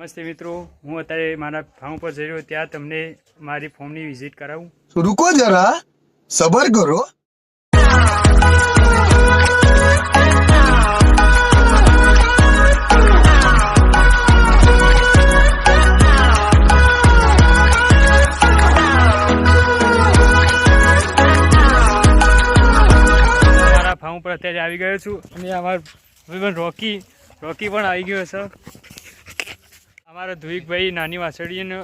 નમસ્તે મિત્રો, હું અત્યારે મારા ફાર્મ પર જઈ રહ્યો ત્યાં તમને મારી ફાર્મની વિઝિટ કરાવું. रुको जरा सबर करो. મારા ફાર્મ પર અત્યારે આવી ગયો છું અને અમારો ભાઈબંધ રોકી પણ આવી ગયો છે. અમારા ધુઈકભાઈ નાની વાસળીને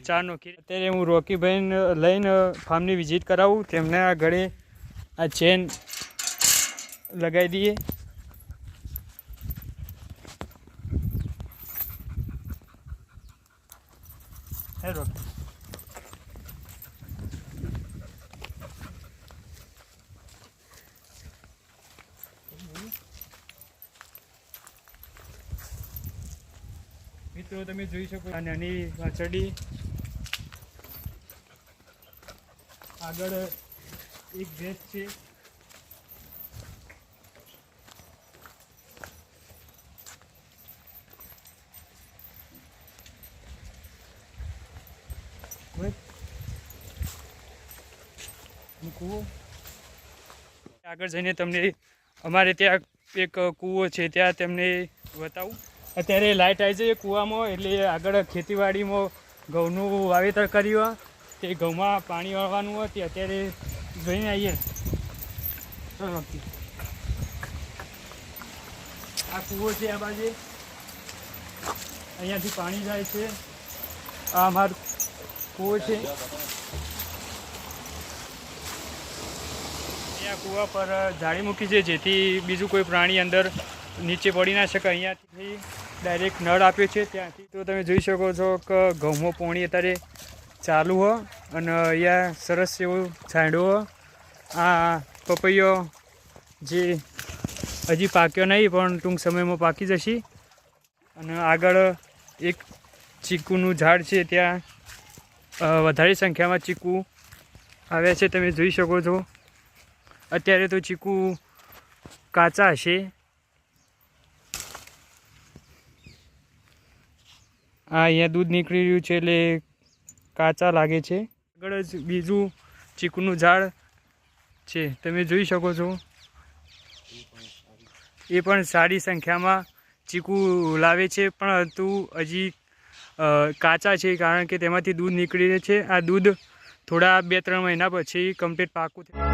ચા નોખી. અત્યારે હું રોકીભાઈને લઈને ફાર્મની વિઝિટ કરાવું. તેમને આ ગળે આ ચેન લગાવી દઈએ. હે રોકી, મિત્રો તમે જોઈ શકો આ નાની વાછરડી આગળ એક ભેંસ છે. કૂવો આગળ જઈને તમને અમારે ત્યાં એક કૂવો છે ત્યાં તમને બતાવું. અત્યારે લાઇટ આવી છે કૂવામાં, એટલે આગળ ખેતીવાડીમાં ઘઉંનું વાવેતર કર્યું. તે ઘઉંમાં પાણી વાળવાનું હોય તે અત્યારે જોઈને આવીએ. ચલો, આ કૂવો છે આ બાજુ, અહીંયાથી પાણી જાય છે. આ અમારો કૂવો છે. અહીંયા કૂવા પર જાળી મૂકી છે જેથી બીજું કોઈ પ્રાણી અંદર નીચે પડી ના શકે. અહીંયાથી ડાયરેક્ટ નળ આપ્યો છે ત્યાંથી. તો તમે જોઈ શકો છો કે ઘઉંમાં પોણી અત્યારે ચાલુ હો અને અહીંયા સરસ એવો છાંયડો હો. આ પપૈયો જે હજી પાક્યો નહીં પણ ટૂંક સમયમાં પાકી જશે. અને આગળ એક ચીકુનું ઝાડ છે, ત્યાં વધારે સંખ્યામાં ચીકુ આવ્યા છે. તમે જોઈ શકો છો. અત્યારે તો ચીકુ કાચા હશે. આ અહીંયા દૂધ નીકળી રહ્યું છે એટલે કાચા લાગે છે. આગળ જ બીજું ચીકુનું ઝાડ છે, તમે જોઈ શકો છો. એ પણ સારી સંખ્યામાં ચીકુ લાવે છે, પણ તું હજી કાચા છે કારણ કે તેમાંથી દૂધ નીકળી રહે છે. આ દૂધ થોડા 2-3 મહિના પછી કમ્પ્લીટ પાકું થાય.